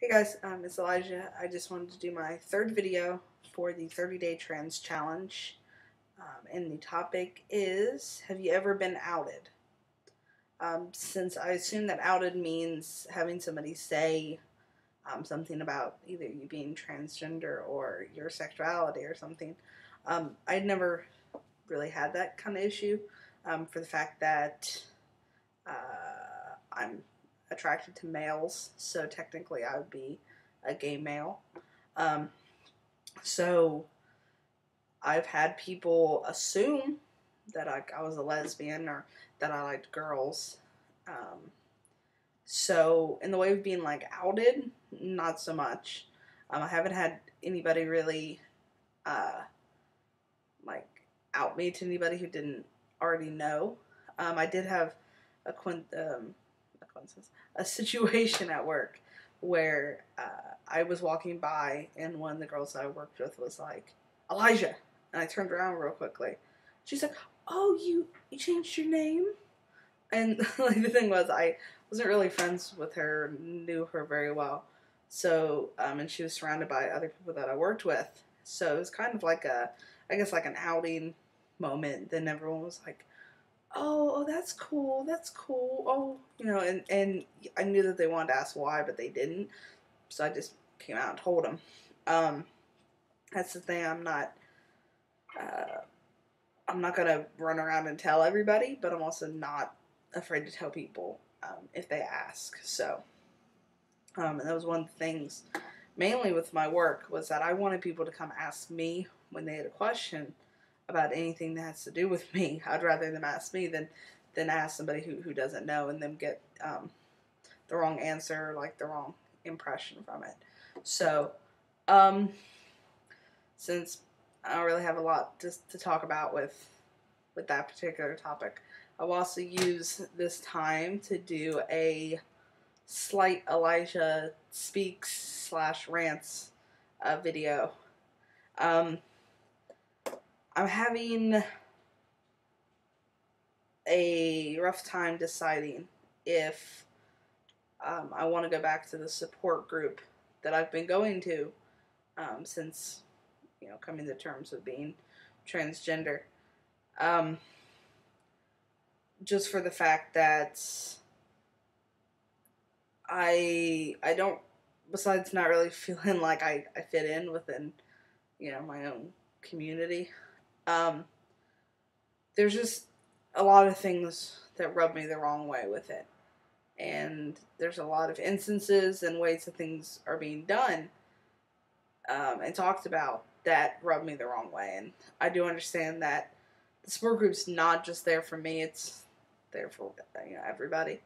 Hey guys, it's Elijah. I just wanted to do my third video for the 30-day trans challenge. And the topic is, have you ever been outed? Since I assume that outed means having somebody say something about either you being transgender or your sexuality or something. I'd never really had that kind of issue for the fact that I'm attracted to males, so technically I would be a gay male. Um, so I've had people assume that I was a lesbian or that I liked girls. Um, so in the way of being like outed, not so much. I haven't had anybody really uh, like out me to anybody who didn't already know. I did have a a situation at work where I was walking by and one of the girls that I worked with was like, Elijah. And I turned around real quickly. She's like, oh, you changed your name? And like the thing was, I wasn't really friends with her, knew her very well. So, and she was surrounded by other people that I worked with. So it was kind of like I guess like an outing moment. Then everyone was like, oh, that's cool, that's cool. Oh, and I knew that they wanted to ask why, but they didn't. So I just came out and told them. Um, that's the thing. Uh, I'm not gonna run around and tell everybody, but I'm also not afraid to tell people if they ask. So, and that was one of the things, mainly with my work, was that I wanted people to come ask me when they had a question about anything that has to do with me. I'd rather them ask me than ask somebody who doesn't know and them get the wrong answer, like the wrong impression from it. So, um, since I don't really have a lot to talk about with that particular topic, I'll also use this time to do a slight Elijah speaks / rants video. Um, I'm having a rough time deciding if I want to go back to the support group that I've been going to since coming to terms with being transgender. Um, just for the fact that I don't, besides not really feeling like I fit in within my own community. Um, there's just a lot of things that rub me the wrong way with it. And there's a lot of instances and ways that things are being done and talked about that rub me the wrong way. And I do understand that the support group's not just there for me; it's there for everybody.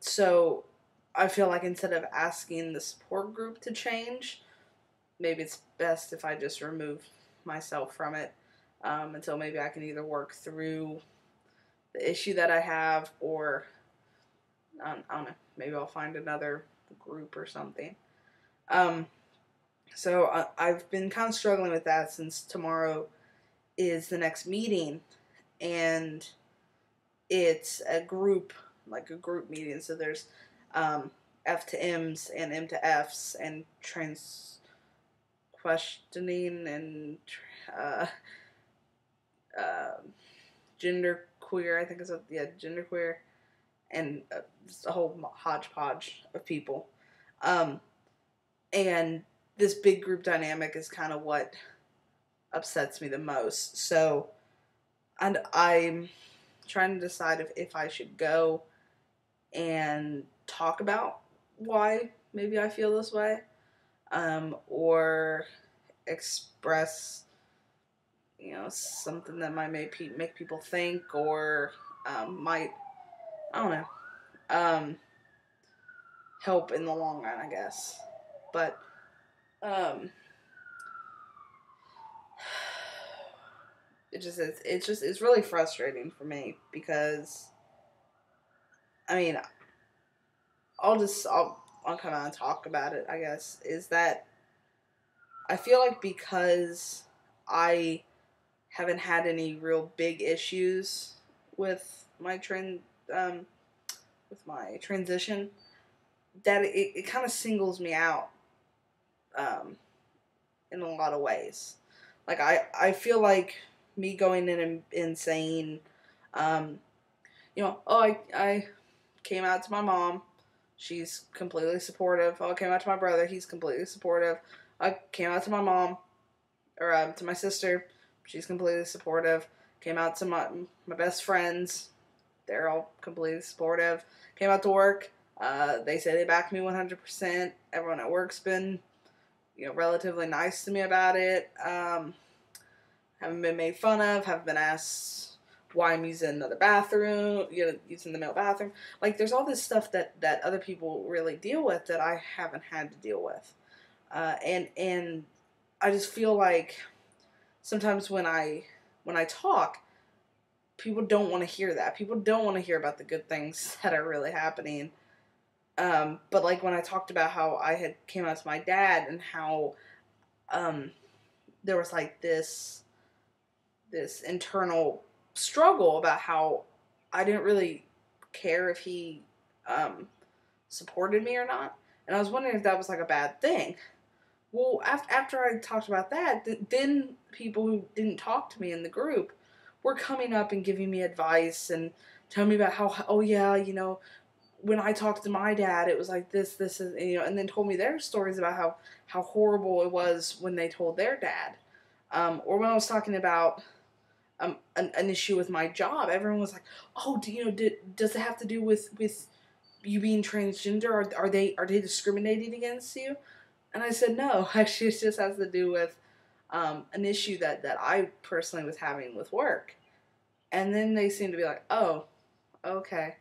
So I feel like instead of asking the support group to change, maybe it's best if I just remove myself from it until maybe I can either work through the issue that I have or I don't know, maybe I'll find another group or something. So I've been kind of struggling with that since tomorrow is the next meeting, and it's like a group meeting. So there's F to M's and M to F's and trans questioning and uh, uh, gender queer. I think it's gender queer, and just a whole hodgepodge of people. And this big group dynamic is kind of what upsets me the most. So, and I'm trying to decide if I should go and talk about why maybe I feel this way, or express, something that might make people think, or might, I don't know, help in the long run, I guess. But it's really frustrating for me because I mean I'll come out and talk about it, I guess, is that I feel like because I haven't had any real big issues with my with my transition, that it kind of singles me out in a lot of ways. Like, I feel like me going in and saying, oh, I came out to my mom. She's completely supportive. Oh, I came out to my brother. He's completely supportive. I came out to my mom, or to my sister. She's completely supportive. Came out to my best friends. They're all completely supportive. Came out to work. They say they back me 100%. Everyone at work's been, relatively nice to me about it. Haven't been made fun of. Haven't been asked why I'm using another bathroom, using the male bathroom. Like, there's all this stuff that other people really deal with that I haven't had to deal with. And I just feel like sometimes when I talk, people don't want to hear that. People don't want to hear about the good things that are really happening. But like when I talked about how I had came out to my dad and how there was like this internal struggle about how I didn't really care if he supported me or not. And I was wondering if that was like a bad thing. Well, after I talked about that, then people who didn't talk to me in the group were coming up and giving me advice and telling me about how, oh yeah, when I talked to my dad, it was like this, and then told me their stories about how horrible it was when they told their dad. Or when I was talking about an issue with my job, everyone was like, oh, does it have to do with you being transgender? Are they discriminating against you? And I said, no, actually it just has to do with an issue that I personally was having with work. And then they seemed to be like, oh, okay.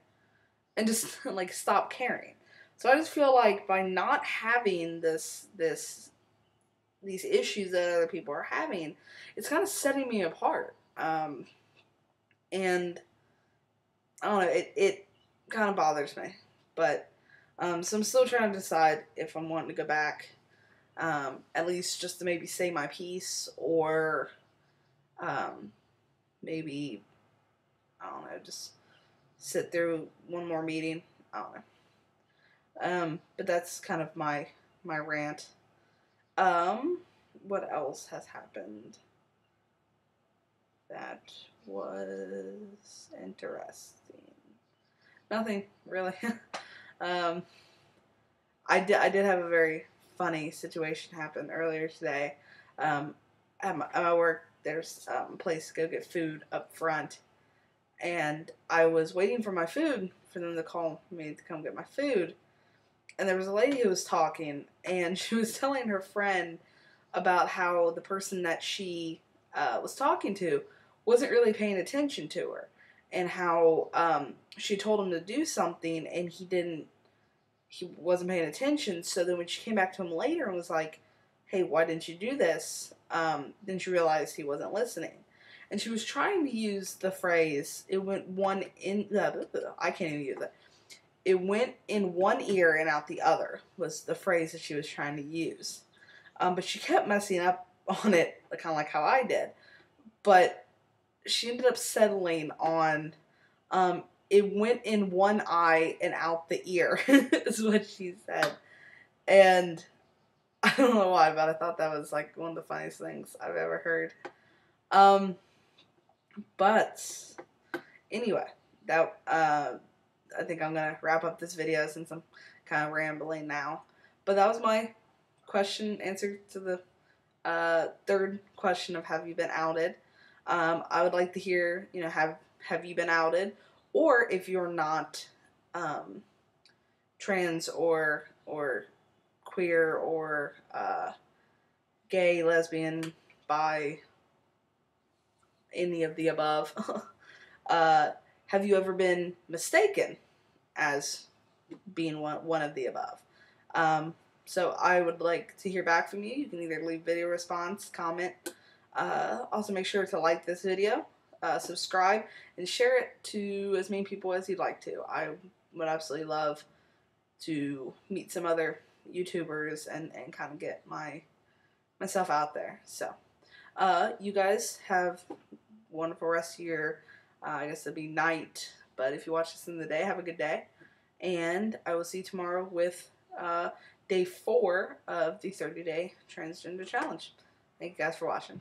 And just like stop caring. So I just feel like by not having these issues that other people are having, it's kind of setting me apart. And I don't know, it kind of bothers me. But so I'm still trying to decide if I'm wanting to go back, at least just to maybe say my piece, or maybe, I don't know, just sit through one more meeting. I don't know. But that's kind of my rant. What else has happened that was interesting? Nothing really. I did have a very funny situation happen earlier today. At my work, there's a place to go get food up front, and I was waiting for my food for them to call me to come get my food. And there was a lady who was talking, and she was telling her friend about how the person that she was talking to wasn't really paying attention to her, and how she told him to do something, and he wasn't paying attention. So then when she came back to him later and was like, hey, why didn't you do this? Then she realized he wasn't listening. And she was trying to use the phrase, it went one in, I can't even use it. It went in one ear and out the other, was the phrase that she was trying to use. But she kept messing up on it, kind of like how I did. But she ended up settling on, it went in one eye and out the ear, is what she said. And I don't know why, but I thought that was like one of the funniest things I've ever heard. But anyway, that I think I'm gonna wrap up this video since I'm kind of rambling now. But that was my answer to the third question of have you been outed. I would like to hear, have you been outed, or if you're not trans or queer or gay, lesbian, bi, any of the above. Have you ever been mistaken as being one of the above? So I would like to hear back from you. You can either leave video response, comment. Also make sure to like this video, subscribe, and share it to as many people as you'd like to. I would absolutely love to meet some other YouTubers and kind of get myself out there. So you guys have a wonderful rest of your, I guess it'd be night, but if you watch this in the day, have a good day. And I will see you tomorrow with day 4 of the 30-day transgender challenge. Thank you guys for watching.